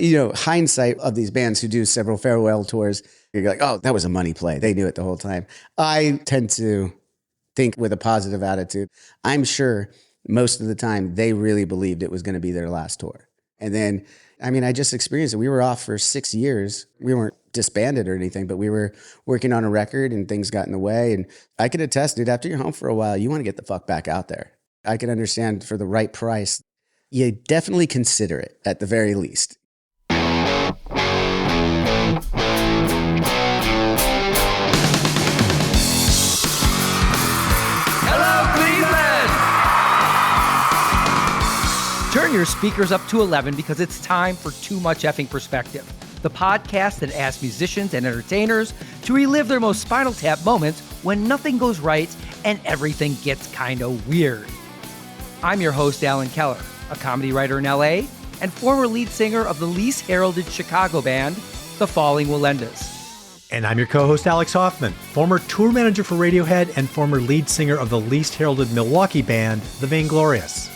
Hindsight of these bands who do several farewell tours, you're like, oh, that was a money play. They knew it the whole time. I tend to think with a positive attitude. I'm sure most of the time they really believed it was going to be their last tour. And then, I just experienced it. We were off for 6 years. We weren't disbanded or anything, but we were working on a record and things got in the way. And I could attest, dude, after you're home for a while, you want to get the fuck back out there. I can understand for the right price. You definitely consider it at the very least. Turn your speakers up to 11 because it's time for Too Much Effing Perspective, the podcast that asks musicians and entertainers to relive their most Spinal Tap moments when nothing goes right and everything gets kind of weird. I'm your host, Alan Keller, a comedy writer in LA and former lead singer of the least heralded Chicago band, The Falling Willendas. And I'm your co-host, Alex Hoffman, former tour manager for Radiohead and former lead singer of the least heralded Milwaukee band, The Vainglorious.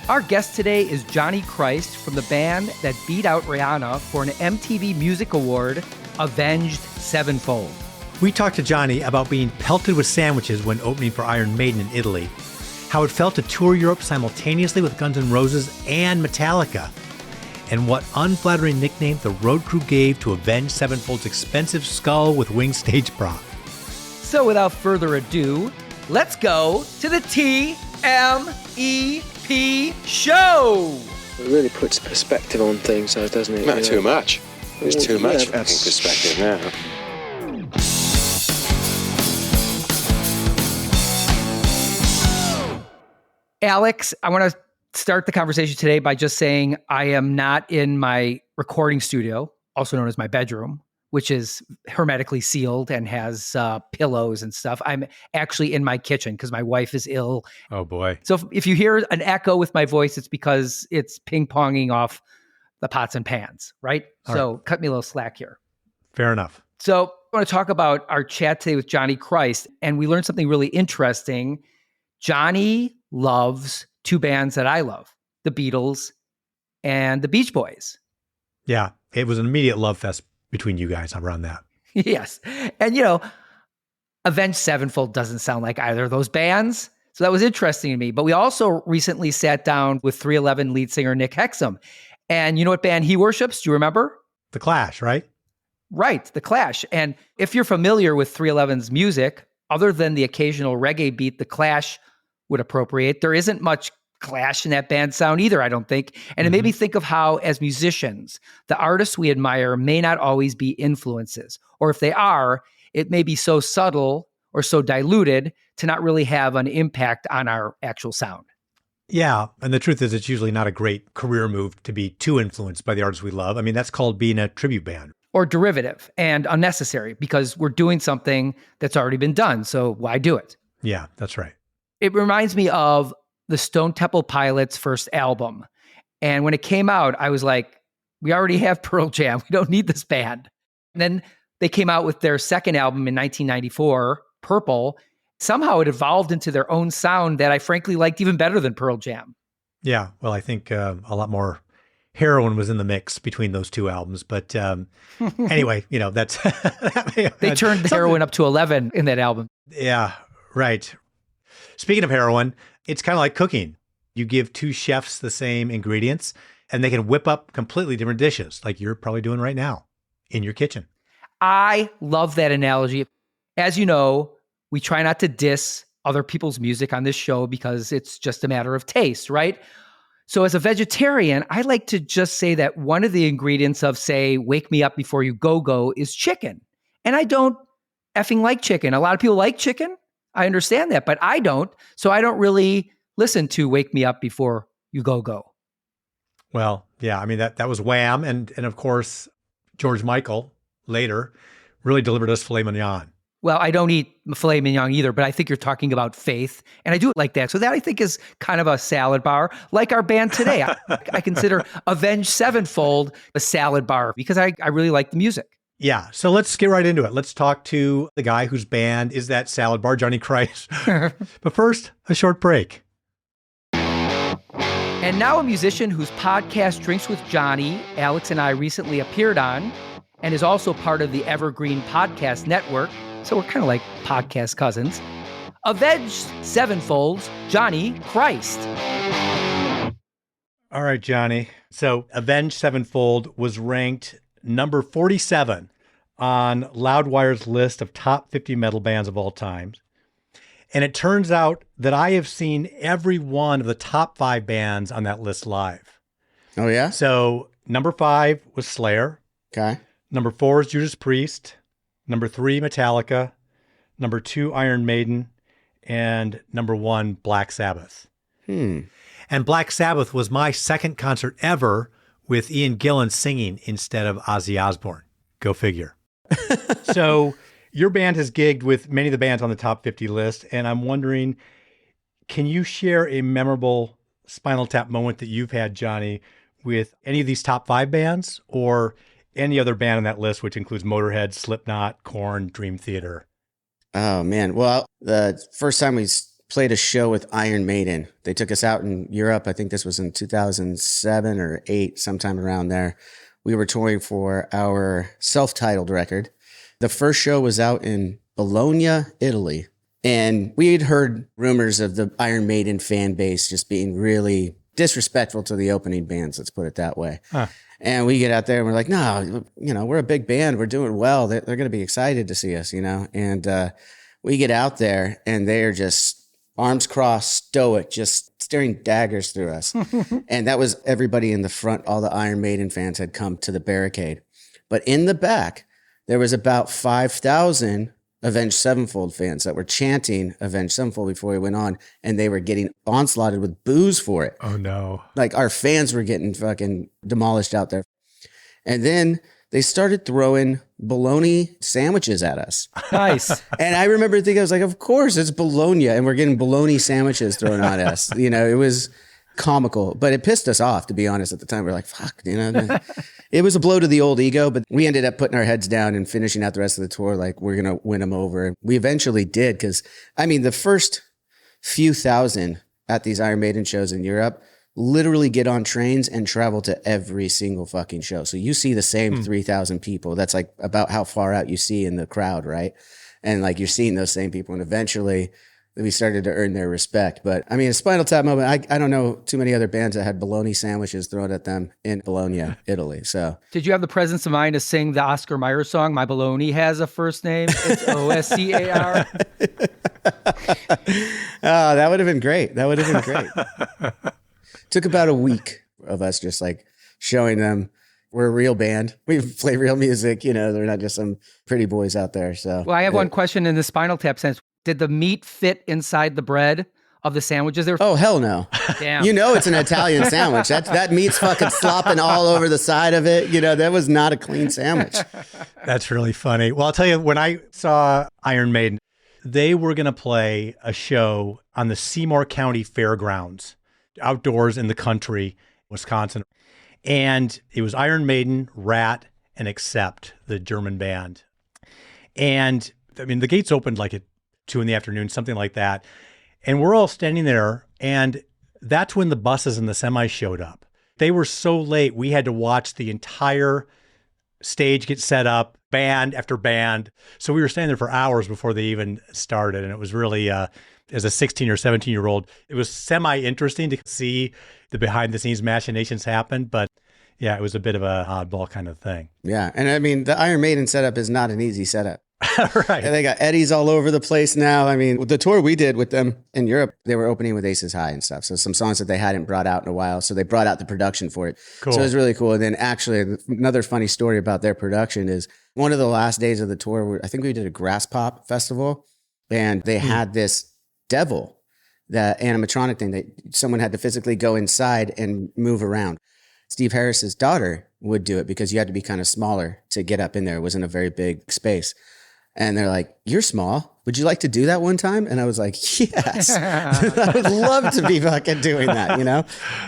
Our guest today is Johnny Christ from the band that beat out Rihanna for an MTV Music Award, Avenged Sevenfold. We talked to Johnny about being pelted with sandwiches when opening for Iron Maiden in Italy, how it felt to tour Europe simultaneously with Guns N' Roses and Metallica, and what unflattering nickname the road crew gave to Avenged Sevenfold's expensive skull with wing stage prop. So without further ado, let's go to the TMEP show. It really puts perspective on things, doesn't it? Not too much. There's too much Yeah, effing perspective now. Alex, I want to start the conversation today by just saying I am not in my recording studio, also known as my bedroom, which is hermetically sealed and has pillows and stuff. I'm actually in my kitchen because my wife is ill. Oh, boy. So if you hear an echo with my voice, it's because it's ping-ponging off the pots and pans, right? Cut me a little slack here. Fair enough. So I want to talk about our chat today with Johnny Christ, and we learned something really interesting. Johnny loves two bands that I love, the Beatles and the Beach Boys. Yeah, it was an immediate love fest between you guys around that. Yes. And, Avenged Sevenfold doesn't sound like either of those bands. So that was interesting to me. But we also recently sat down with 311 lead singer Nick Hexum. And you know what band he worships? Do you remember? The Clash, right? Right, The Clash. And if you're familiar with 311's music, other than the occasional reggae beat The Clash would appropriate, there isn't much Clash in that band sound either, I don't think. And it made me think of how, as musicians, the artists we admire may not always be influences. Or if they are, it may be so subtle or so diluted to not really have an impact on our actual sound. Yeah. And the truth is, it's usually not a great career move to be too influenced by the artists we love. I mean, that's called being a tribute band. Or derivative and unnecessary because we're doing something that's already been done. So why do it? Yeah, that's right. It reminds me of the Stone Temple Pilots' first album. And when it came out, I was like, we already have Pearl Jam. We don't need this band. And then they came out with their second album in 1994, Purple. Somehow it evolved into their own sound that I frankly liked even better than Pearl Jam. Yeah, well, I think a lot more heroin was in the mix between those two albums. But anyway, that's... They turned the heroin up to 11 in that album. Yeah, right. Speaking of heroin, it's kind of like cooking. You give two chefs the same ingredients and they can whip up completely different dishes like you're probably doing right now in your kitchen. I love that analogy. As you know, we try not to diss other people's music on this show because it's just a matter of taste, right? So as a vegetarian, I like to just say that one of the ingredients of, say, Wake Me Up Before You Go is chicken. And I don't effing like chicken. A lot of people like chicken. I understand that, but I don't. So I don't really listen to Wake Me Up Before You Go. Well, yeah, I mean, that was Wham. And of course, George Michael later really delivered us filet mignon. Well, I don't eat filet mignon either, but I think you're talking about faith. And I do it like that. So that I think is kind of a salad bar, like our band today. I consider Avenged Sevenfold a salad bar because I really like the music. Yeah. So let's get right into it. Let's talk to the guy whose band is that salad bar, Johnny Christ. But first, a short break. And now a musician whose podcast Drinks with Johnny, Alex and I recently appeared on, and is also part of the Evergreen Podcast Network. So we're kind of like podcast cousins. Avenged Sevenfold's Johnny Christ. All right, Johnny. So Avenged Sevenfold was ranked number 47 on Loudwire's list of top 50 metal bands of all time. And it turns out that I have seen every one of the top 5 bands on that list live. Oh, yeah? So number 5 was Slayer. Okay. Number 4 is Judas Priest. Number 3, Metallica. Number 2, Iron Maiden. And number 1, Black Sabbath. And Black Sabbath was my second concert ever with Ian Gillan singing instead of Ozzy Osbourne. Go figure. So your band has gigged with many of the bands on the top 50 list, and I'm wondering, can you share a memorable Spinal Tap moment that you've had, Johnny, with any of these top 5 bands or any other band on that list, which includes Motorhead, Slipknot, Korn, Dream Theater? Oh, man. Well, the first time we played a show with Iron Maiden, they took us out in Europe. I think this was in 2007 or 8, sometime around there. We were touring for our self-titled record. The first show was out in Bologna, Italy. And we had heard rumors of the Iron Maiden fan base just being really disrespectful to the opening bands, let's put it that way. And we get out there and we're like, no, we're a big band. We're doing well. They're going to be excited to see us, And we get out there and they are just arms crossed, stoic, just staring daggers through us. And that was everybody in the front. All the Iron Maiden fans had come to the barricade. But in the back, there was about 5,000 Avenged Sevenfold fans that were chanting Avenged Sevenfold before we went on, and they were getting onslaughted with booze for it. Oh, no. Like our fans were getting fucking demolished out there. And then they started throwing bologna sandwiches at us. Nice. And I remember thinking, I was like, of course, it's Bologna, and we're getting bologna sandwiches thrown at us. It was comical, but it pissed us off, to be honest, at the time. We're like, fuck, It was a blow to the old ego, but we ended up putting our heads down and finishing out the rest of the tour like we're going to win them over. We eventually did because, the first few thousand at these Iron Maiden shows in Europe literally get on trains and travel to every single fucking show. So you see the same 3,000 people. That's like about how far out you see in the crowd, right? And like you're seeing those same people. And eventually we started to earn their respect. But a Spinal Tap moment, I don't know too many other bands that had bologna sandwiches thrown at them in Bologna, Italy. So Did you have the presence of mind to sing the Oscar Mayer song, My Bologna Has a First Name? It's OSCAR. Oh, that would have been great. Took about a week of us just like showing them we're a real band. We play real music. They're not just some pretty boys out there. So, well, I have one question in the Spinal Tap sense. Did the meat fit inside the bread of the sandwiches? Oh, hell no. Damn. It's an Italian sandwich. That meat's fucking slopping all over the side of it. That was not a clean sandwich. That's really funny. Well, I'll tell you, when I saw Iron Maiden, they were going to play a show on the Seymour County Fairgrounds, outdoors in the country, Wisconsin. And it was Iron Maiden, Rat, and Accept, the German band. And the gates opened like at 2 p.m, something like that. And we're all standing there. And that's when the buses and the semis showed up. They were so late, we had to watch the entire stage get set up, band after band. So we were standing there for hours before they even started. And it was really, as a 16 or 17-year-old, it was semi-interesting to see the behind-the-scenes machinations happen. But yeah, it was a bit of a oddball kind of thing. Yeah. And the Iron Maiden setup is not an easy setup. Right. And they got Eddies all over the place now. The tour we did with them in Europe, they were opening with Aces High and stuff. So some songs that they hadn't brought out in a while. So they brought out the production for it. Cool. So it was really cool. And then actually another funny story about their production is one of the last days of the tour, I think we did a Grass Pop festival, and they had this devil, the animatronic thing that someone had to physically go inside and move around. Steve Harris's daughter would do it because you had to be kind of smaller to get up in there. It wasn't a very big space. And they're like, you're small. Would you like to do that one time? And I was like, yes, I would love to be fucking doing that,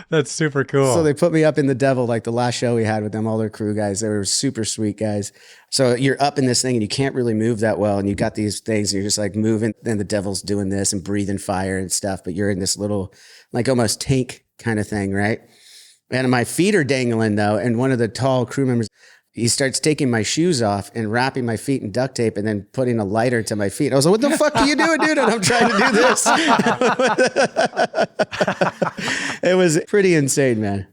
That's super cool. So they put me up in the devil, like the last show we had with them, all their crew guys. They were super sweet guys. So you're up in this thing and you can't really move that well. And you got these things and you're just like moving. Then the devil's doing this and breathing fire and stuff. But you're in this little, like almost tank kind of thing, right? And my feet are dangling though. And one of the tall crew members, he starts taking my shoes off and wrapping my feet in duct tape and then putting a lighter to my feet. I was like, what the fuck are you doing, dude? And I'm trying to do this. It was pretty insane, man.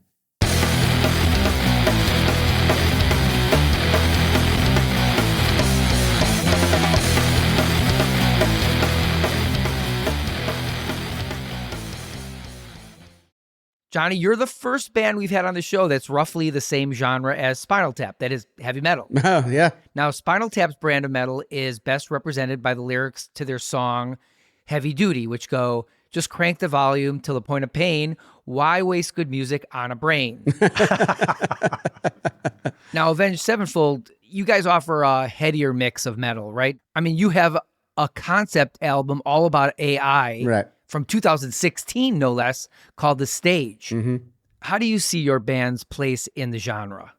Johnny, you're the first band we've had on the show that's roughly the same genre as Spinal Tap, that is heavy metal. Oh, yeah. Now, Spinal Tap's brand of metal is best represented by the lyrics to their song Heavy Duty, which go, just crank the volume till the point of pain. Why waste good music on a brain? Now, Avenged Sevenfold, you guys offer a headier mix of metal, right? I mean, you have a concept album all about AI. Right. From 2016, no less, called The Stage. Mm-hmm. How do you see your band's place in the genre?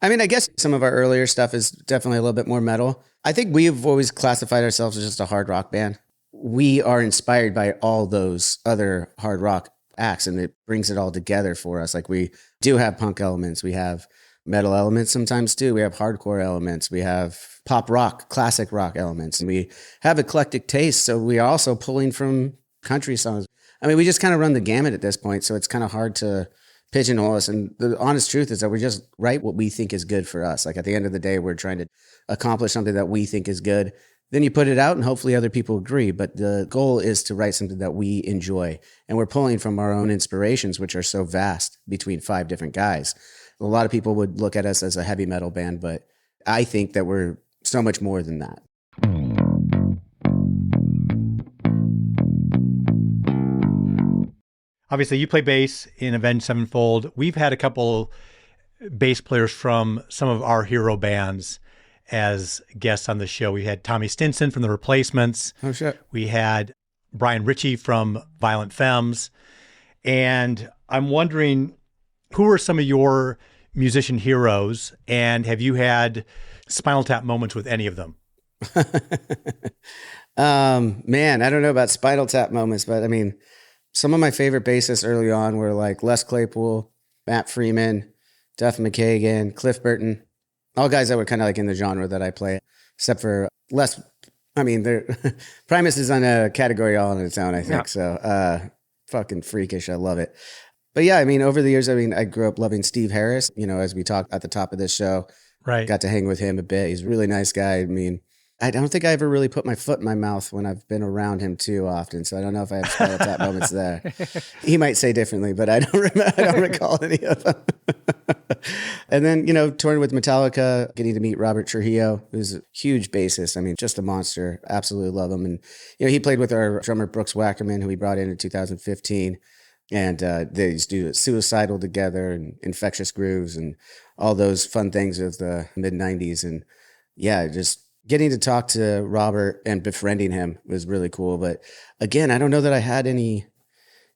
I mean, I guess some of our earlier stuff is definitely a little bit more metal. I think we've always classified ourselves as just a hard rock band. We are inspired by all those other hard rock acts, and it brings it all together for us. Like, we do have punk elements. We have metal elements sometimes too. We have hardcore elements. We have pop rock, classic rock elements. And we have eclectic tastes, so we are also pulling from country songs. I mean, we just kind of run the gamut at this point, so it's kind of hard to pigeonhole us. And the honest truth is that we just write what we think is good for us. Like, at the end of the day, we're trying to accomplish something that we think is good. Then you put it out and hopefully other people agree. But the goal is to write something that we enjoy. And we're pulling from our own inspirations, which are so vast between 5 different guys. A lot of people would look at us as a heavy metal band, but I think that we're so much more than that. Obviously, you play bass in Avenged Sevenfold. We've had a couple bass players from some of our hero bands as guests on the show. We had Tommy Stinson from The Replacements. Oh, shit. We had Brian Ritchie from Violent Femmes. And I'm wondering, who are some of your musician heroes, and have you had Spinal Tap moments with any of them? Man, I don't know about Spinal Tap moments, but I mean, some of my favorite bassists early on were like Les Claypool, Matt Freeman, Duff McKagan, Cliff Burton, all guys that were kind of like in the genre that I play, except for Les. I mean, Primus is on a category all on its own, I think. Yeah. So fucking freakish. I love it. But yeah, I mean, over the years, I mean, I grew up loving Steve Harris, you know, as we talked at the top of this show. Right. Got to hang with him a bit. He's a really nice guy. I mean, I don't think I ever really put my foot in my mouth when I've been around him too often. So I don't know if I have Spinal Tap moments there. He might say differently, but I don't recall any of them. And then, you know, touring with Metallica, getting to meet Robert Trujillo, who's a huge bassist. I mean, just a monster. Absolutely love him. And, you know, he played with our drummer, Brooks Wackerman, who we brought in 2015. And they used to do Suicidal together and Infectious Grooves and all those fun things of the mid-90s. And yeah, just getting to talk to Robert and befriending him was really cool. But again, I don't know that I had any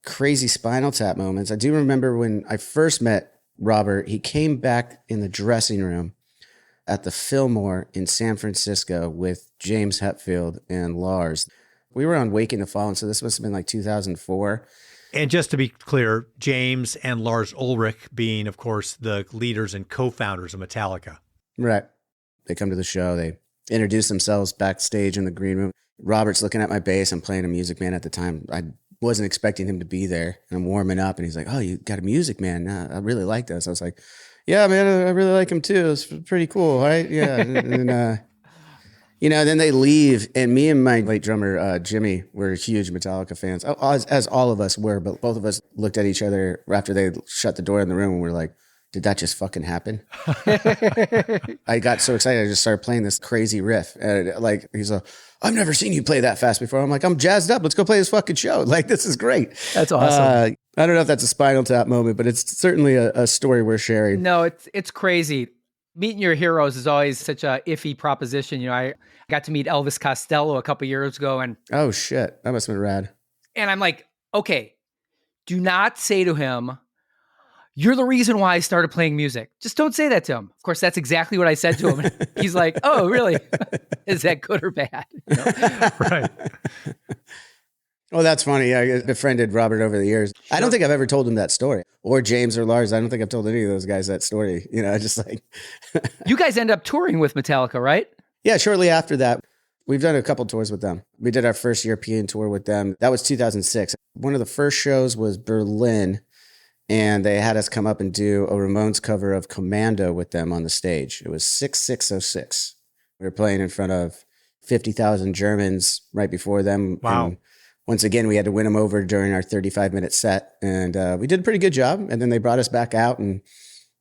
crazy Spinal Tap moments. I do remember when I first met Robert, he came back in the dressing room at the Fillmore in San Francisco with James Hetfield and Lars. We were on Waking the Fallen, so this must have been like 2004. And just to be clear, James and Lars Ulrich being, of course, the leaders and co-founders of Metallica. Right. They come to the show. They introduce themselves backstage in the green room. Robert's looking at my bass. I'm playing a Music Man at the time. I wasn't expecting him to be there. And I'm warming up, and he's like, "Oh, you got a Music Man? I really like this." I was like, "Yeah, man, I really like him too. It's pretty cool, right?" Yeah. and you know, then they leave, and me and my late drummer, Jimmy, were huge Metallica fans, as all of us were, but both of us looked at each other after they shut the door in the room, and we're like, did that just fucking happen? I got so excited, I just started playing this crazy riff. And like, he's like, I've never seen you play that fast before. I'm like, I'm jazzed up. Let's go play this fucking show. Like, this is great. That's awesome. I don't know if that's a Spinal Tap moment, but it's certainly a story worth sharing. No, it's crazy. Meeting your heroes is always such a iffy proposition. You know, I got to meet Elvis Costello a couple years ago, and oh shit, that must have been rad. And I'm like, okay, do not say to him, "You're the reason why I started playing music." Just don't say that to him. Of course, that's exactly what I said to him. He's like, "Oh, really? Is that good or bad?" You know? Right. Oh, that's funny. I befriended Robert over the years. I don't think I've ever told him that story, or James or Lars. I don't think I've told any of those guys that story. You know, just like You guys end up touring with Metallica, right? yeah. Shortly after that, we've done a couple tours with them. We did our first European tour with them. That was 2006. One of the first shows was Berlin, and they had us come up and do a Ramones cover of Commando with them on the stage. It was 6606. We were playing in front of 50,000 Germans right before them. Wow. And once again, we had to win them over during our 35-minute set, and we did a pretty good job. And then they brought us back out, and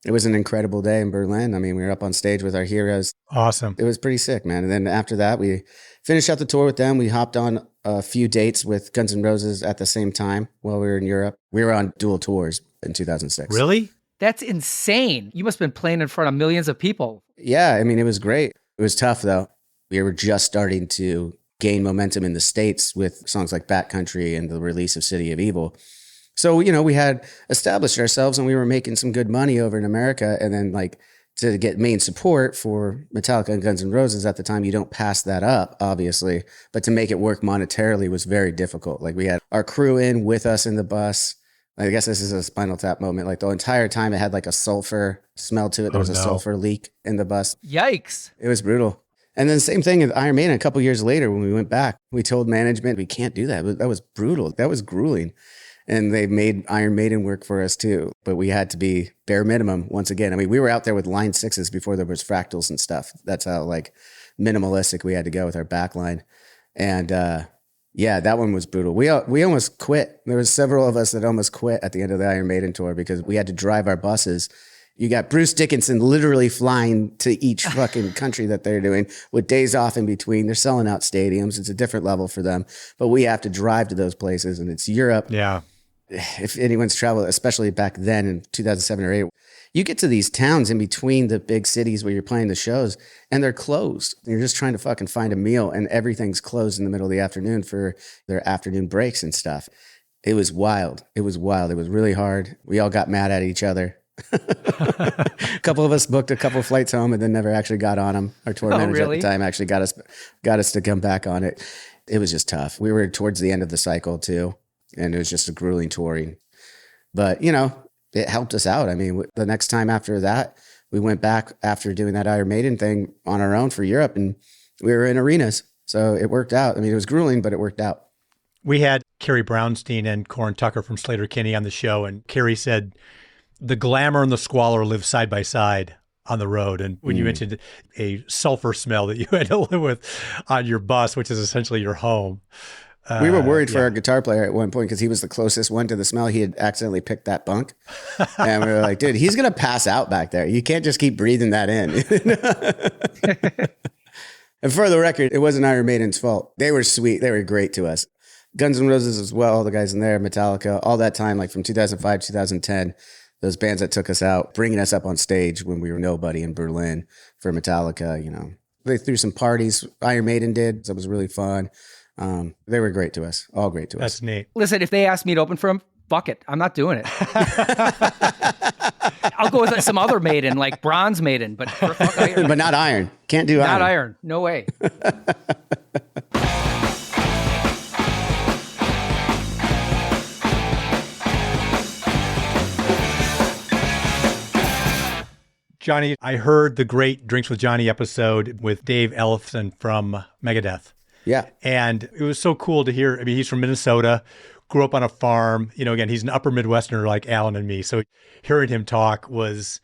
it was an incredible day in Berlin. I mean, we were up on stage with our heroes. Awesome. It was pretty sick, man. And then after that, we finished out the tour with them. We hopped on a few dates with Guns N' Roses at the same time while we were in Europe. We were on dual tours in 2006. Really? That's insane. You must have been playing in front of millions of people. Yeah, I mean, it was great. It was tough, though. We were just starting to gain momentum in the States with songs like Backcountry and the release of City of Evil. So, you know, we had established ourselves and we were making some good money over in America. And then, like, to get main support for Metallica and Guns N' Roses at the time, you don't pass that up, obviously. But to make it work monetarily was very difficult. Like, we had our crew in with us in the bus. I guess this is a Spinal Tap moment. Like, the entire time it had like a sulfur smell to it. There was a sulfur leak in the bus. Yikes. It was brutal. And then same thing with Iron Maiden. A couple years later, when we went back, we told management we can't do that. That was brutal. That was grueling. And they made Iron Maiden work for us too. But we had to be bare minimum once again. I mean, we were out there with line sixes before there was fractals and stuff. That's how like minimalistic we had to go with our back line. And yeah, that one was brutal. We almost quit. There was several of us that almost quit at the end of the Iron Maiden tour because we had to drive our buses. You got Bruce Dickinson literally flying to each fucking country that they're doing with days off in between. They're selling out stadiums. It's a different level for them. But we have to drive to those places, and it's Europe. Yeah. If anyone's traveled, especially back then in 2007 or 8, you get to these towns in between the big cities where you're playing the shows, and they're closed. You're just trying to fucking find a meal, and everything's closed in the middle of the afternoon for their afternoon breaks and stuff. It was wild. It was wild. It was really hard. We all got mad at each other. A couple of us booked a couple of flights home and then never actually got on them. Our tour manager at the time actually got us to come back on it. It was just tough. We were towards the end of the cycle too, and it was just a grueling touring. But you know, it helped us out. I mean, the next time after that, we went back after doing that Iron Maiden thing on our own for Europe, and we were in arenas, so it worked out. I mean, it was grueling, but it worked out. We had Carrie Brownstein and Corin Tucker from Slater-Kinney on the show, and Carrie said the glamour and the squalor live side by side on the road. And when you mentioned a sulfur smell that you had to live with on your bus, which is essentially your home. We were worried for our guitar player at one point because he was the closest one to the smell. He had accidentally picked that bunk. And we were like, dude, he's going to pass out back there. You can't just keep breathing that in. And for the record, it wasn't Iron Maiden's fault. They were sweet. They were great to us. Guns N' Roses as well, all the guys in there, Metallica, all that time, like from 2005, 2010, those bands that took us out, bringing us up on stage when we were nobody in Berlin for Metallica, you know. They threw some parties. Iron Maiden did. So it was really fun. They were great to us. All great to us. That's neat. Listen, if they ask me to open for them, fuck it. I'm not doing it. I'll go with some other Maiden, like Bronze Maiden, but fuck Iron. But not Iron. Can't do Iron. Not Iron. No way. Johnny, I heard the great Drinks with Johnny episode with Dave Ellefson from Megadeth. Yeah. And it was so cool to hear. I mean, he's from Minnesota, grew up on a farm. You know, again, he's an upper Midwesterner like Alan and me. So hearing him talk was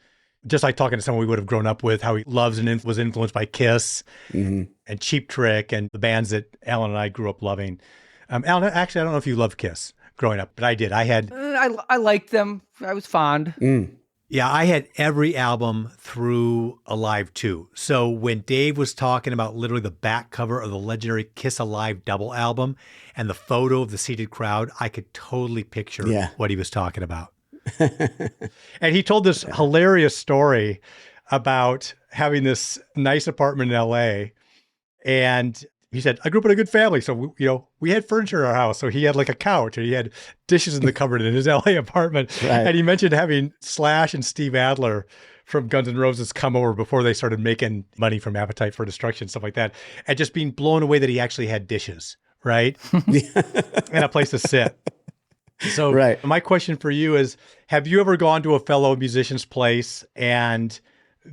just like talking to someone we would have grown up with, how he loves and was influenced by Kiss and Cheap Trick and the bands that Alan and I grew up loving. Alan, actually, I don't know if you loved Kiss growing up, but I did. I had... I liked them. I was fond. Yeah, I had every album through Alive 2. So when Dave was talking about literally the back cover of the legendary Kiss Alive double album and the photo of the seated crowd, I could totally picture what he was talking about. And he told this hilarious story about having this nice apartment in LA. And he said, I grew up in a good family. So, we had furniture in our house. So he had like a couch and he had dishes in the cupboard in his LA apartment. Right. And he mentioned having Slash and Steve Adler from Guns N' Roses come over before they started making money from Appetite for Destruction, stuff like that. And just being blown away that he actually had dishes, right? And a place to sit. So Right. my question for you is, have you ever gone to a fellow musician's place and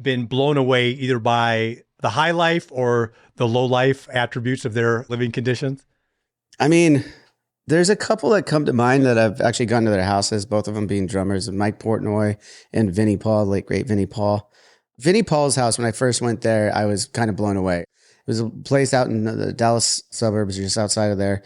been blown away either by the high life or the low life attributes of their living conditions? I mean, there's a couple that come to mind that I've actually gone to their houses, both of them being drummers, Mike Portnoy and Vinnie Paul, late great Vinnie Paul. Vinnie Paul's house, when I first went there, I was kind of blown away. It was a place out in the Dallas suburbs, just outside of there.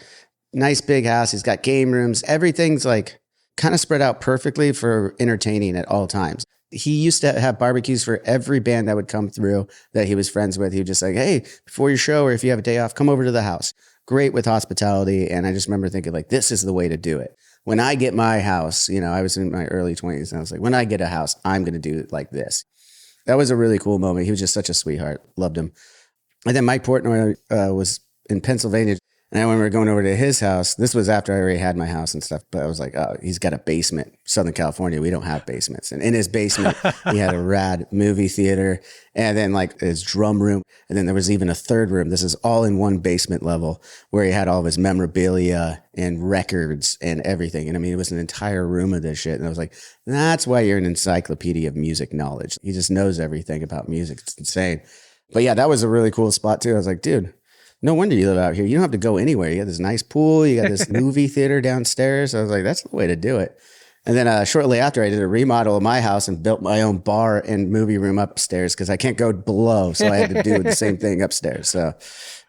Nice big house. He's got game rooms. Everything's like kind of spread out perfectly for entertaining at all times. He used to have barbecues for every band that would come through that he was friends with. He would just like, hey, before your show or if you have a day off, come over to the house. Great with hospitality. And I just remember thinking like, this is the way to do it. When I get my house, you know, I was in my early 20s and I was like, when I get a house, I'm going to do it like this. That was a really cool moment. He was just such a sweetheart. Loved him. And then Mike Portnoy was in Pennsylvania. And I remember going over to his house. This was after I already had my house and stuff. But I was like, oh, he's got a basement. Southern California, we don't have basements. And in his basement, he had a rad movie theater and then like his drum room. And then there was even a third room. This is all in one basement level where he had all of his memorabilia and records and everything. And I mean, it was an entire room of this shit. And I was like, that's why you're an encyclopedia of music knowledge. He just knows everything about music. It's insane. But yeah, that was a really cool spot too. I was like, dude, no wonder you live out here. You don't have to go anywhere. You got this nice pool. You got this movie theater downstairs. I was like, that's the way to do it. And then shortly after, I did a remodel of my house and built my own bar and movie room upstairs because I can't go below. So I had to do the same thing upstairs. So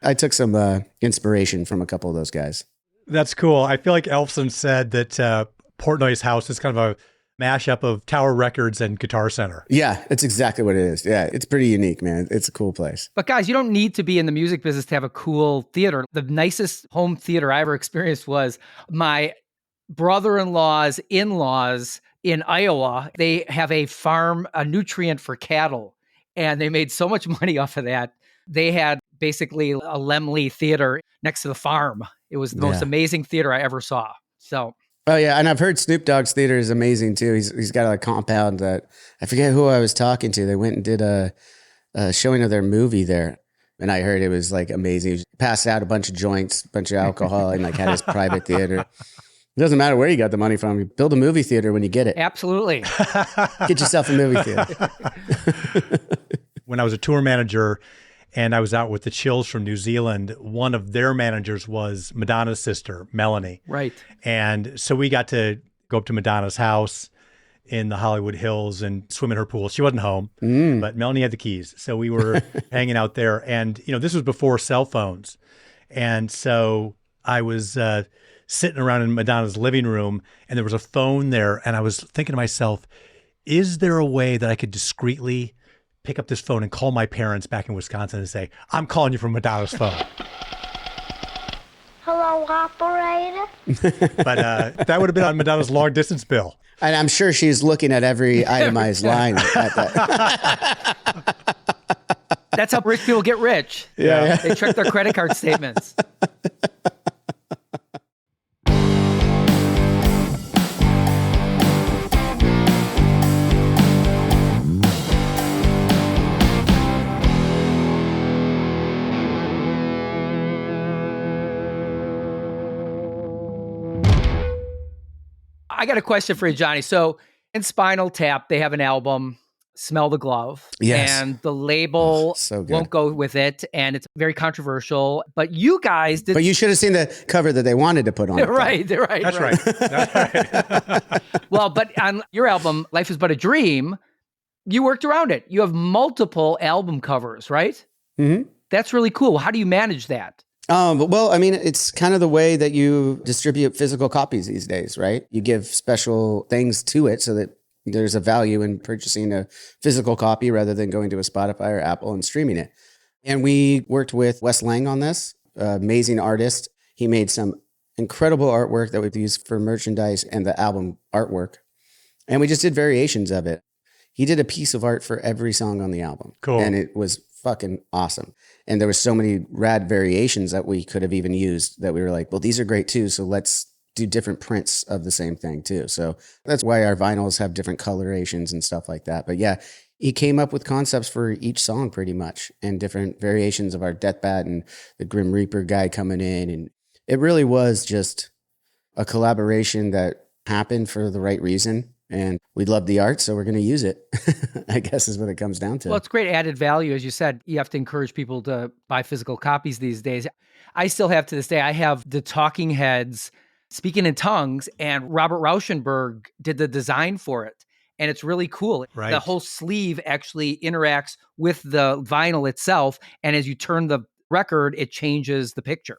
I took some inspiration from a couple of those guys. That's cool. I feel like Elfson said that Portnoy's house is kind of a mashup of Tower Records and Guitar Center. Yeah, it's exactly what it is. Yeah, it's pretty unique, man. It's a cool place. But guys, you don't need to be in the music business to have a cool theater. The nicest home theater I ever experienced was my brother-in-law's in-laws in Iowa. They have a farm, a nutrient for cattle, and they made so much money off of that. They had basically a Lemley theater next to the farm. It was the most amazing theater I ever saw. So... Oh yeah, and I've heard Snoop Dogg's theater is amazing too. He's got a compound that I forget who I was talking to. They went and did a showing of their movie there, and I heard it was like amazing. He passed out a bunch of joints, a bunch of alcohol, and like had his private theater. It doesn't matter where you got the money from. You build a movie theater when you get it. Absolutely. Get yourself a movie theater. When I was a tour manager and I was out with the Chills from New Zealand, one of their managers was Madonna's sister, Melanie. Right. And so we got to go up to Madonna's house in the Hollywood Hills and swim in her pool. She wasn't home, but Melanie had the keys. So we were hanging out there. And, you know, this was before cell phones. And so I was sitting around in Madonna's living room and there was a phone there. And I was thinking to myself, is there a way that I could discreetly pick up this phone and call my parents back in Wisconsin and say, I'm calling you from Madonna's phone? Hello, operator. But that would have been on Madonna's long distance bill. And I'm sure she's looking at every itemized line at that. That's how rich people get rich. Yeah. They check their credit card statements. I got a question for you, Johnny. So in Spinal Tap, they have an album, Smell the Glove. Yes. And the label so good. won't go with it. And it's very controversial. But you guys did. But you should have seen the cover that they wanted to put on it. Right. That's right. That's right. Well, but on your album, Life is But a Dream, you worked around it. You have multiple album covers, right? Mm-hmm. That's really cool. How do you manage that? Well, I mean, it's kind of the way that you distribute physical copies these days, right? You give special things to it so that there's a value in purchasing a physical copy rather than going to a Spotify or Apple and streaming it. And we worked with Wes Lang on this, amazing artist. He made some incredible artwork that we've used for merchandise and the album artwork. And we just did variations of it. He did a piece of art for every song on the album. Cool. And it was fucking awesome. And there were so many rad variations that we could have even used that we were like, well, these are great too. So let's do different prints of the same thing too. So that's why our vinyls have different colorations and stuff like that. But yeah, he came up with concepts for each song pretty much and different variations of our Death Bat and the Grim Reaper guy coming in and It really was just a collaboration that happened for the right reason. And we love the art, so we're going to use it, I guess is what it comes down to. Well, it's great added value. As you said, you have to encourage people to buy physical copies these days. I still have to this day, I have the Talking Heads Speaking in Tongues, and Robert Rauschenberg did the design for it. And it's really cool. Right. The whole sleeve actually interacts with the vinyl itself. And as you turn the record, it changes the picture.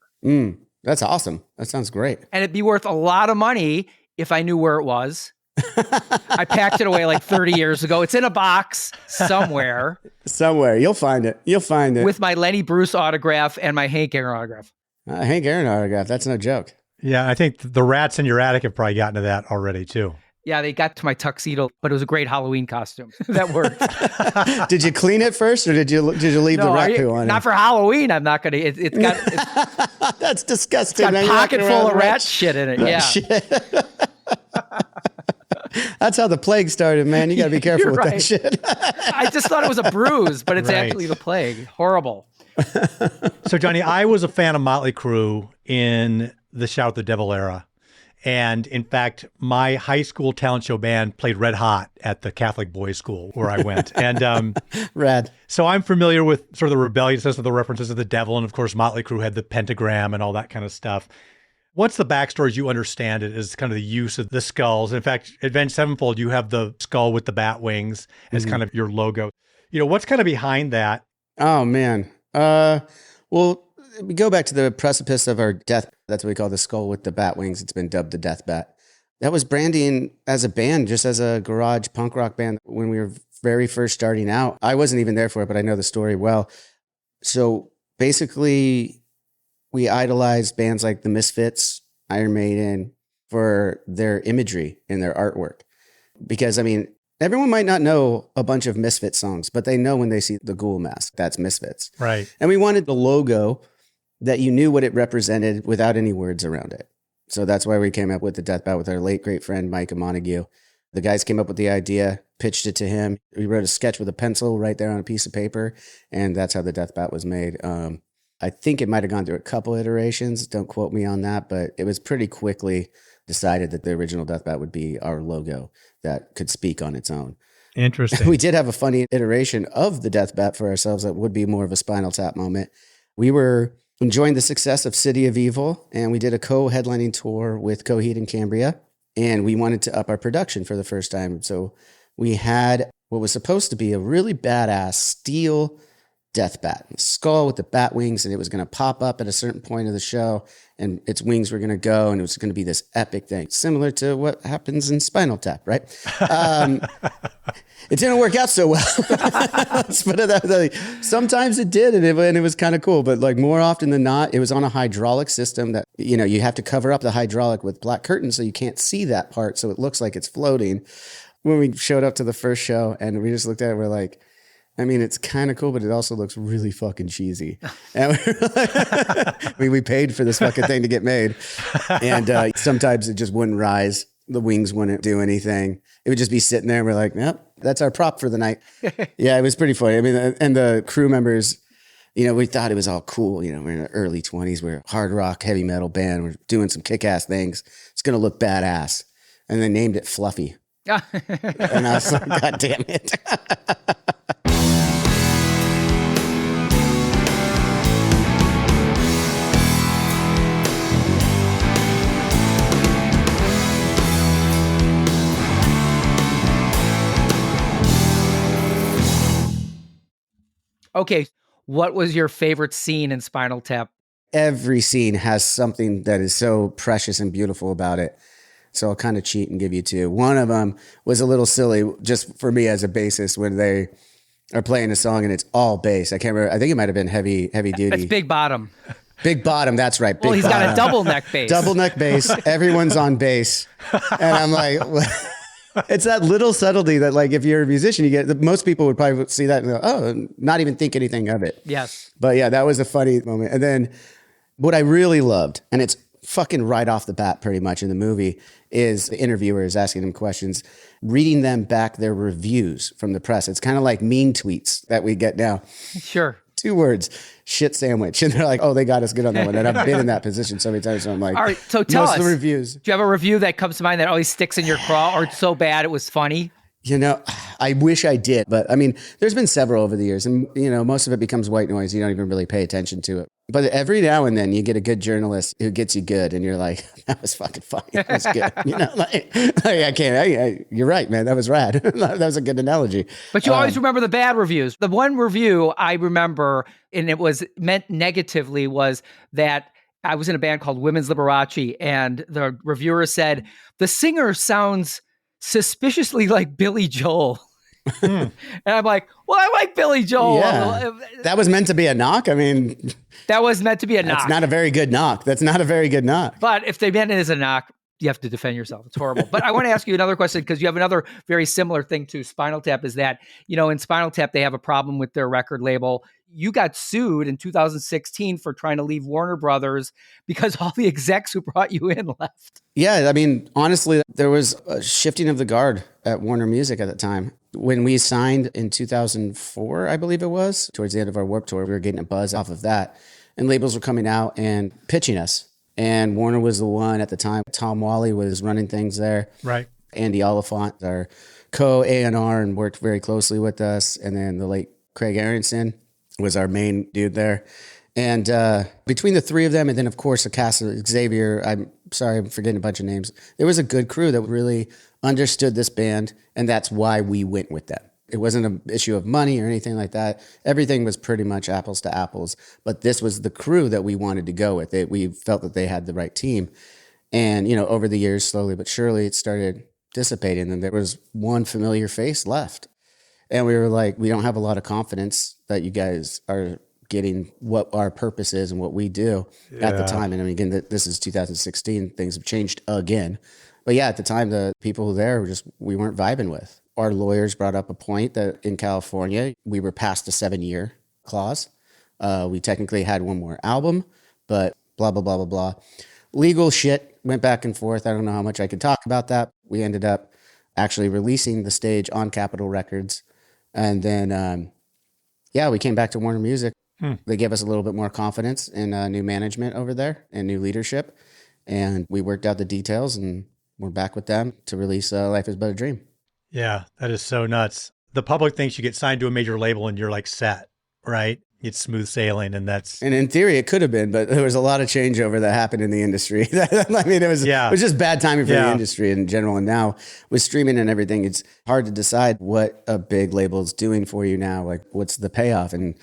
That's awesome. That sounds great. And it'd be worth a lot of money if I knew where it was. I packed it away like 30 years ago. It's in a box somewhere. Somewhere. You'll find it. You'll find it. With my Lenny Bruce autograph and my Hank Aaron autograph. Hank Aaron autograph. That's no joke. Yeah, I think the rats in your attic have probably gotten to that already too. Yeah, they got to my tuxedo, but it was a great Halloween costume. That worked. Did you clean it first, or did you leave the rat poo on it? Not for Halloween. I'm not going to. It's got. That's disgusting. It's got a pocket full of rat shit in it. Yeah. Shit. That's how the plague started, man. You got to be careful with that shit. I just thought it was a bruise, but it's actually the plague. Horrible. So, Johnny, I was a fan of Motley Crue in the Shout the Devil era. And in fact, my high school talent show band played Red Hot at the Catholic boys' school where I went. And Rad. So I'm familiar with sort of the rebelliousness of the references of the devil. And of course, Motley Crue had the pentagram and all that kind of stuff. What's the backstory as you understand it is kind of the use of the skulls? In fact, Avenged Sevenfold, you have the skull with the bat wings as kind of your logo. You know, what's kind of behind that? Oh, man. Well, we go back to the precipice of our death. That's what we call the skull with the bat wings. It's been dubbed the Death Bat. That was branding as a band, just as a garage punk rock band when we were very first starting out. I wasn't even there for it, but I know the story well. So basically, we idolized bands like the Misfits, Iron Maiden, for their imagery and their artwork. Because, I mean, everyone might not know a bunch of Misfits songs, but they know when they see the ghoul mask, that's Misfits. Right. And we wanted the logo that you knew what it represented without any words around it. So that's why we came up with the Death Bat with our late great friend, Micah Montague. The guys came up with the idea, pitched it to him. We wrote a sketch with a pencil right there on a piece of paper, and that's how the Death Bat was made. I think it might have gone through a couple iterations. Don't quote me on that, but it was pretty quickly decided that the original Death Bat would be our logo that could speak on its own. Interesting. We did have a funny iteration of the Death Bat for ourselves that would be more of a Spinal Tap moment. We were enjoying the success of City of Evil, and we did a co-headlining tour with Coheed and Cambria, and we wanted to up our production for the first time. So we had what was supposed to be a really badass steel Death Bat, a skull with the bat wings, and it was going to pop up at a certain point of the show, and its wings were going to go, and it was going to be this epic thing, similar to what happens in Spinal Tap, right? It didn't work out so well. Let's put it that way. Sometimes it did, and it was kind of cool, but like more often than not, it was on a hydraulic system that, you know, you have to cover up the hydraulic with black curtains so you can't see that part, so it looks like it's floating. When we showed up to the first show, and we just looked at it, we're like, I mean, it's kind of cool, but it also looks really fucking cheesy. And we paid for this fucking thing to get made. And sometimes it just wouldn't rise. The wings wouldn't do anything. It would just be sitting there. And we're like, yep, that's our prop for the night. Yeah, it was pretty funny. I mean, and the crew members, you know, we thought it was all cool. You know, we're in the early 20s. We're a hard rock, heavy metal band. We're doing some kick-ass things. It's going to look badass. And they named it Fluffy. And I was like, God damn it. Okay, what was your favorite scene in Spinal Tap? Every scene has something that is so precious and beautiful about it. So I'll kind of cheat and give you two. One of them was a little silly just for me as a bassist when they are playing a song and it's all bass. I can't remember. I think it might have been heavy duty. It's Big Bottom. Big Bottom, that's right. Well, he's got a double neck bass. Double neck bass. Everyone's on bass. And I'm like... It's that little subtlety that, like, if you're a musician, you get, most people would probably see that and go, oh, not even think anything of it. Yes. But yeah, that was a funny moment. And then what I really loved, and it's fucking right off the bat pretty much in the movie, is the interviewers asking them questions, reading them back their reviews from the press. It's kind of like mean tweets that we get now. Sure. 2 words, shit sandwich. And they're like, oh, they got us good on that one. And I've been in that position so many times. So I'm like, all right, so tell most us, of the reviews. do you have a review that comes to mind that always sticks in your craw or it's so bad it was funny? You know, I wish I did, but I mean, there's been several over the years, and you know, most of it becomes white noise. You don't even really pay attention to it. But every now and then you get a good journalist who gets you good, and you're like, that was fucking funny. That was good. You know, like I can't. You're right, man. That was rad. That was a good analogy. But you always remember the bad reviews. The one review I remember, and it was meant negatively, was that I was in a band called Women's Liberace, and the reviewer said, the singer sounds suspiciously like Billy Joel. And I'm like, well, I like Billy Joel. Yeah. That was meant to be a knock. I mean, that was meant to be a knock. That's not a very good knock. That's not a very good knock. But if they meant it as a knock, you have to defend yourself. It's horrible. But I want to ask you another question, because you have another very similar thing to Spinal Tap, is that, you know, in Spinal Tap, they have a problem with their record label. You got sued in 2016 for trying to leave Warner Brothers because all the execs who brought you in left. Yeah, I mean, honestly, there was a shifting of the guard at Warner Music at the time. When we signed in 2004, I believe it was, towards the end of our Warped Tour, we were getting a buzz off of that. And labels were coming out and pitching us. And Warner was the one at the time. Tom Wally was running things there. Right. Andy Oliphant, our co-A&R, and worked very closely with us. And then the late Craig Aronson was our main dude there. And between the 3 of them, and then, of course, the cast of Xavier, I'm sorry, I'm forgetting a bunch of names. There was a good crew that really understood this band, and that's why we went with them. It wasn't an issue of money or anything like that. Everything was pretty much apples to apples. But this was the crew that we wanted to go with. We felt that they had the right team. And, you know, over the years, slowly but surely, it started dissipating. And there was one familiar face left. And we were like, we don't have a lot of confidence that you guys are getting what our purpose is and what we do at the time. And I mean, again, this is 2016. Things have changed again. But yeah, at the time, the people there were we weren't vibing with. Our lawyers brought up a point that in California, we were past the 7-year clause. We technically had one more album, but blah, blah, blah, blah, blah. Legal shit went back and forth. I don't know how much I could talk about that. We ended up actually releasing the stage on Capitol Records. And then, we came back to Warner Music. They gave us a little bit more confidence in new management over there and new leadership. And we worked out the details, and we're back with them to release Life is But a Dream. Yeah, that is so nuts. The public thinks you get signed to a major label and you're like set, right? It's smooth sailing, and that's... And in theory, it could have been, but there was a lot of changeover that happened in the industry. I mean, it was just bad timing for the industry in general. And now with streaming and everything, it's hard to decide what a big label is doing for you now. Like, what's the payoff? And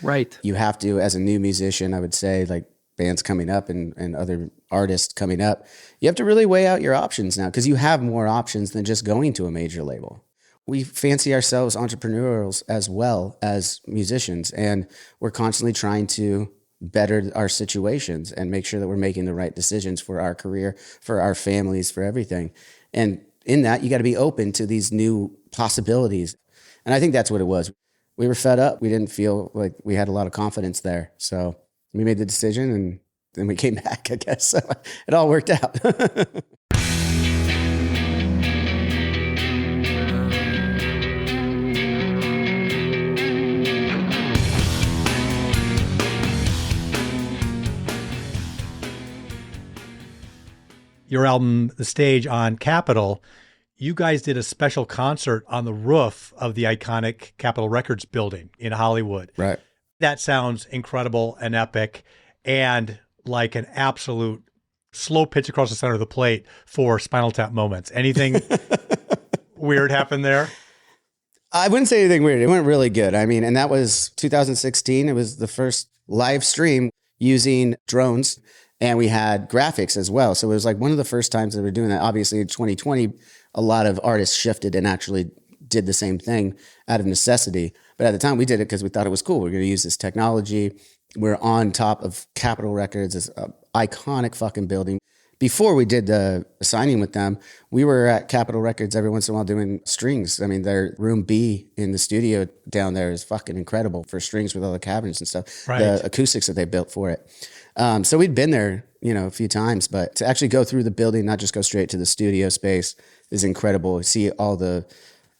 you have to, as a new musician, I would say, like bands coming up and other artists coming up, you have to really weigh out your options now, because you have more options than just going to a major label. We fancy ourselves entrepreneurs as well as musicians, and we're constantly trying to better our situations and make sure that we're making the right decisions for our career, for our families, for everything. And in that, you got to be open to these new possibilities. And I think that's what it was. We were fed up. We didn't feel like we had a lot of confidence there. So we made the decision, and then we came back, I guess. So it all worked out. Your album, The Stage on Capitol, you guys did a special concert on the roof of the iconic Capitol Records building in Hollywood. Right. That sounds incredible and epic, and like an absolute slow pitch across the center of the plate for Spinal Tap moments. Anything weird happened there? I wouldn't say anything weird. It went really good. I mean, and that was 2016. It was the first live stream using drones. And we had graphics as well. So it was like one of the first times that we were doing that. Obviously, in 2020, a lot of artists shifted and actually did the same thing out of necessity. But at the time, we did it because we thought it was cool. We're going to use this technology. We're on top of Capitol Records, this iconic fucking building. Before we did the signing with them, we were at Capitol Records every once in a while doing strings. I mean, their room B in the studio down there is fucking incredible for strings with all the cabinets and stuff. Right. The acoustics that they built for it. So we'd been there, a few times, but to actually go through the building, not just go straight to the studio space, is incredible. See all the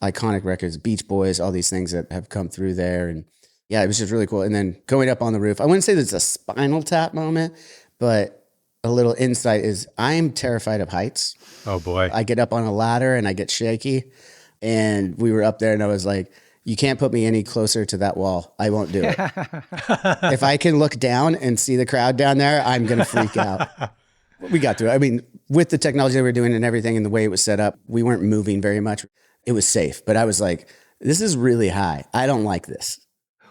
iconic records, Beach Boys, all these things that have come through there. And Yeah, it was just really cool. And then going up on the roof, I wouldn't say there's a Spinal Tap moment, but a little insight is I'm terrified of heights. Oh boy. I get up on a ladder and I get shaky. And we were up there and I was like, you can't put me any closer to that wall. I won't do it. If I can look down and see the crowd down there, I'm going to freak out. We got through it. I mean, with the technology that we were doing and everything and the way it was set up, we weren't moving very much. It was safe. But I was like, this is really high. I don't like this.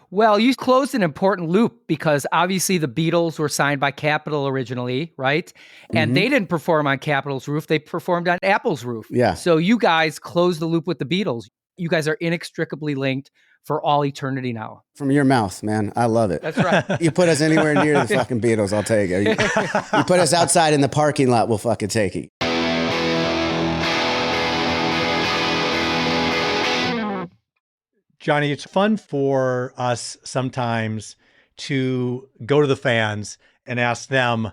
Well, you closed an important loop because obviously the Beatles were signed by Capitol originally, right? And they didn't perform on Capitol's roof. They performed on Apple's roof. Yeah. So you guys closed the loop with the Beatles. You guys are inextricably linked for all eternity now. From your mouth, man. I love it. That's right. You put us anywhere near the fucking Beatles, I'll take it. You put us outside in the parking lot, we'll fucking take it. Johnny, it's fun for us sometimes to go to the fans and ask them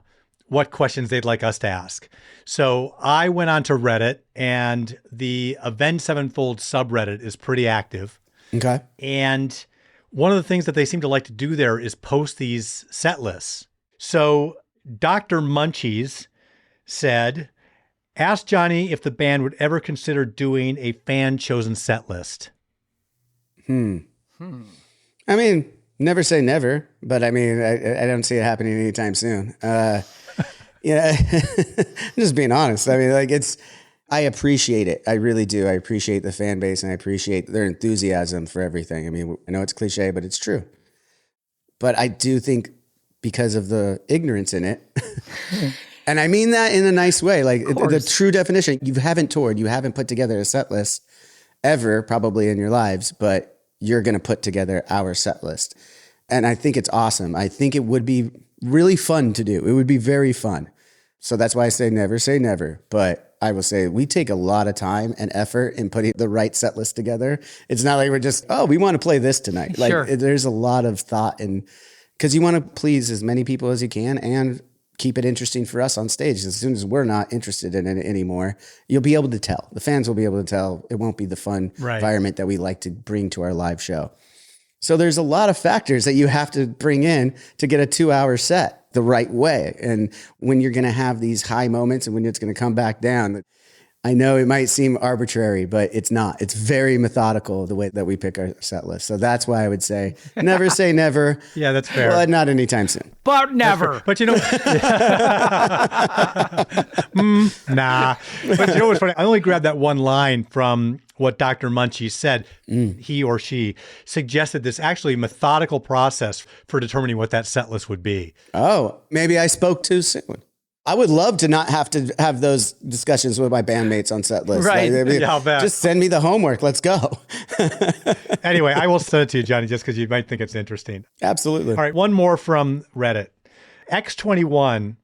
what questions they'd like us to ask. So I went on to Reddit, and the Avenged Sevenfold subreddit is pretty active. Okay. And one of the things that they seem to like to do there is post these set lists. So Dr. Munchies said, ask Johnny if the band would ever consider doing a fan-chosen set list. I mean, never say never, but I mean, I don't see it happening anytime soon. Yeah, just being honest. I mean, like I appreciate it. I really do. I appreciate the fan base and I appreciate their enthusiasm for everything. I mean, I know it's cliche, but it's true. But I do think because of the ignorance in it, and I mean that in a nice way, like the true definition, you haven't toured, you haven't put together a set list ever probably in your lives, but you're going to put together our set list. And I think it's awesome. I think it would be really fun to do. It would be very fun. So that's why I say never. But I will say we take a lot of time and effort in putting the right set list together. It's not like we're just, we want to play this tonight. Like Sure. There's a lot of thought and because you want to please as many people as you can and keep it interesting for us on stage. As soon as we're not interested in it anymore, you'll be able to tell. The fans will be able to tell. It won't be the fun environment that we like to bring to our live show. So there's a lot of factors that you have to bring in to get a 2-hour set the right way. And when you're going to have these high moments and when it's going to come back down, I know it might seem arbitrary, but it's not. It's very methodical the way that we pick our set list. So that's why I would say never say never. Yeah, that's fair. But not anytime soon. But never. But you know, nah. But you know what's funny? I only grabbed that one line from what Dr. Munchie said. He or she suggested this actually methodical process for determining what that set list would be. Oh, maybe I spoke too soon. I would love to not have to have those discussions with my bandmates on set lists. Right. Like, Yeah, I'll bet. just send me the homework. Let's go. Anyway, I will send it to you, Johnny, just because you might think it's interesting. Absolutely. All right, one more from Reddit. X21.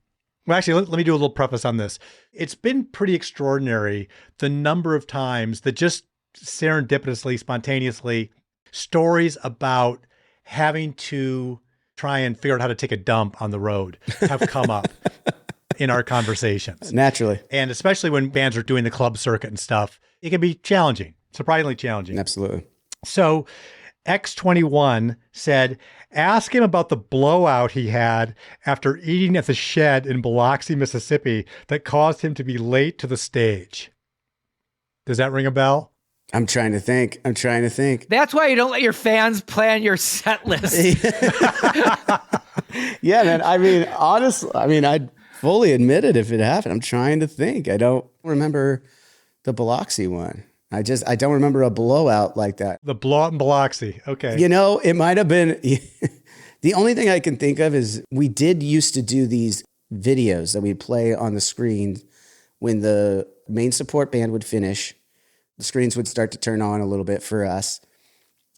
Well, actually, let me do a little preface on this. It's been pretty extraordinary the number of times that just serendipitously, spontaneously, stories about having to try and figure out how to take a dump on the road have come up in our conversations. Naturally. And especially when bands are doing the club circuit and stuff, it can be challenging, surprisingly challenging. Absolutely. So X21 said, ask him about the blowout he had after eating at the shed in Biloxi, Mississippi that caused him to be late to the stage. Does that ring a bell? I'm trying to think. That's why you don't let your fans plan your set list. Yeah, man. I mean, honestly, I'd fully admit it if it happened. I'm trying to think. I don't remember the Biloxi one. I don't remember a blowout like that. The blowout in Biloxi. Okay. You know, it might have been. The only thing I can think of is we did used to do these videos that we'd play on the screen when the main support band would finish. The screens would start to turn on a little bit for us.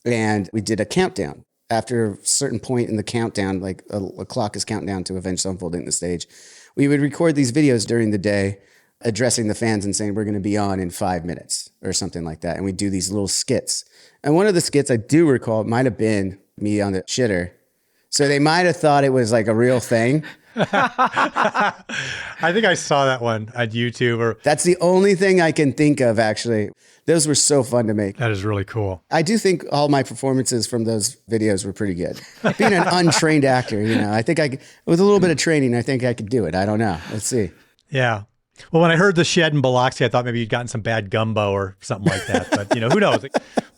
And we did a countdown. After a certain point in the countdown, like a clock is counting down to Avenged Sevenfold in the stage, we would record these videos during the day addressing the fans and saying, we're going to be on in 5 minutes or something like that. And we do these little skits. And one of the skits I do recall might have been me on the shitter So they might have thought it was like a real thing. I think I saw that one on YouTube. Or That's the only thing I can think of, actually. Those were so fun to make. that is really cool. I do think all my performances from those videos were pretty good. Being an untrained actor, I think with a little bit of training, I think I could do it. I don't know. Let's see. Yeah. Well, when I heard the shed in Biloxi, I thought maybe you'd gotten some bad gumbo or something like that. But, who knows?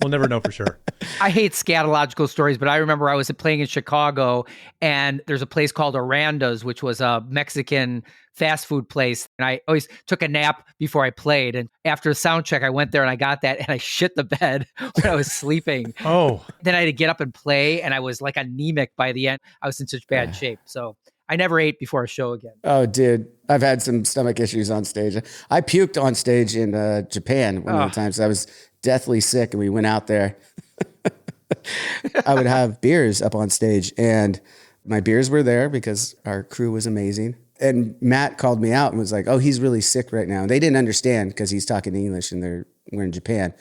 We'll never know for sure. I hate scatological stories, but I remember I was playing in Chicago, and there's a place called Aranda's, which was a Mexican fast food place. And I always took a nap before I played. And after a sound check, I went there and I got that, and I shit the bed when I was sleeping. Oh. Then I had to get up and play, and I was like anemic by the end. I was in such bad shape. So I never ate before a show again. Oh, dude. I've had some stomach issues on stage. I puked on stage in Japan one of the times. I was deathly sick, and we went out there. I would have beers up on stage, and my beers were there because our crew was amazing. And Matt called me out and was like, oh, he's really sick right now. And they didn't understand because he's talking English and we're in Japan.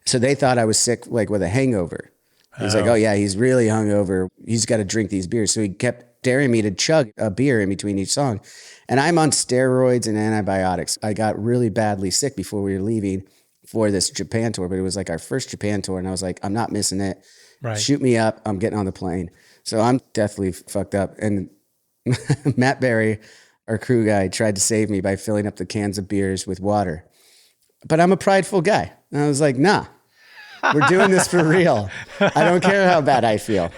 So they thought I was sick, like with a hangover. He's like, oh yeah, he's really hungover. He's got to drink these beers. So he kept daring me to chug a beer in between each song. And I'm on steroids and antibiotics. I got really badly sick before we were leaving for this Japan tour, but it was like our first Japan tour. And I was like, I'm not missing it. Right. Shoot me up. I'm getting on the plane. So I'm definitely fucked up. And Matt Berry, our crew guy, tried to save me by filling up the cans of beers with water. But I'm a prideful guy. And I was like, nah. We're doing this for real. I don't care how bad I feel.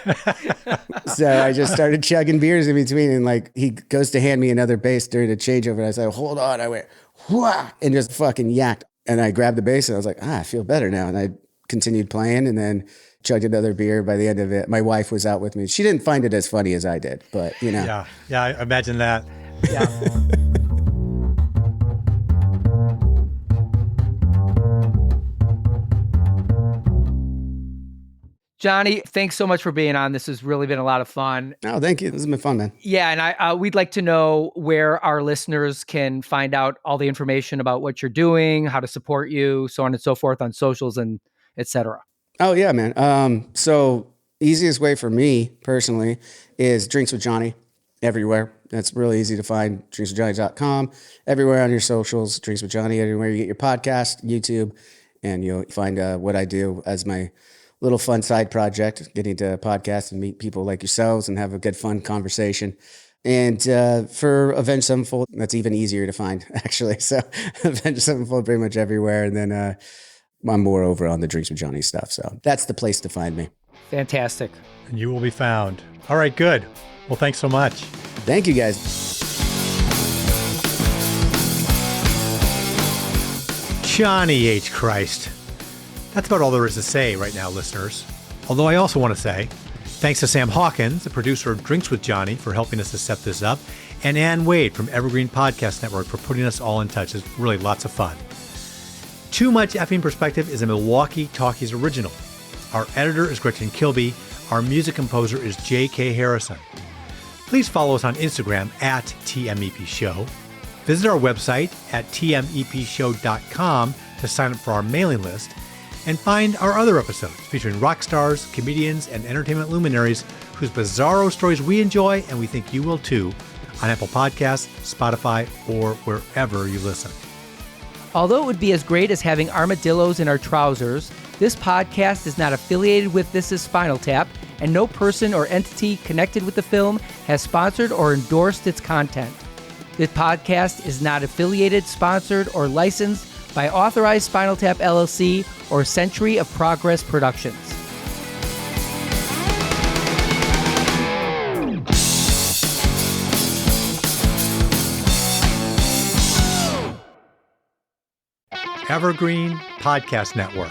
So I just started chugging beers in between, and he goes to hand me another bass during a changeover. And I said, hold on. I went, whah, and just fucking yacked. And I grabbed the bass and I was like, I feel better now. And I continued playing and then chugged another beer. By the end of it, my wife was out with me. She didn't find it as funny as I did, but Yeah, I imagine that. Yeah. Johnny, thanks so much for being on. This has really been a lot of fun. Oh, thank you. This has been fun, man. Yeah, and we'd like to know where our listeners can find out all the information about what you're doing, how to support you, so on and so forth on socials and et cetera. Oh, yeah, man. So easiest way for me personally is Drinks with Johnny everywhere. That's really easy to find. drinkswithjohnny.com. Everywhere on your socials, Drinks with Johnny, everywhere you get your podcast, YouTube, and you'll find what I do as my little fun side project, getting to podcast and meet people like yourselves and have a good, fun conversation. And for Avenged Sevenfold, that's even easier to find, actually. So Avenged Sevenfold pretty much everywhere. And then I'm more over on the Drinks with Johnny stuff. So that's the place to find me. Fantastic. And you will be found. All right, good. Well, thanks so much. Thank you, guys. Johnny H. Christ. That's about all there is to say right now, listeners. Although I also want to say thanks to Sam Hawkins, the producer of Drinks with Johnny, for helping us to set this up, and Ann Wade from Evergreen Podcast Network for putting us all in touch. It's really lots of fun. Too Much Effing Perspective is a Milwaukee Talkies original. Our editor is Gretchen Kilby. Our music composer is J.K. Harrison. Please follow us on Instagram at TMEP Show. Visit our website at tmepshow.com to sign up for our mailing list, and find our other episodes featuring rock stars, comedians, and entertainment luminaries whose bizarro stories we enjoy and we think you will too on Apple Podcasts, Spotify, or wherever you listen. Although it would be as great as having armadillos in our trousers, this podcast is not affiliated with This Is Spinal Tap, and no person or entity connected with the film has sponsored or endorsed its content. This podcast is not affiliated, sponsored, or licensed by Authorized Spinal Tap LLC or Century of Progress Productions. Evergreen Podcast Network.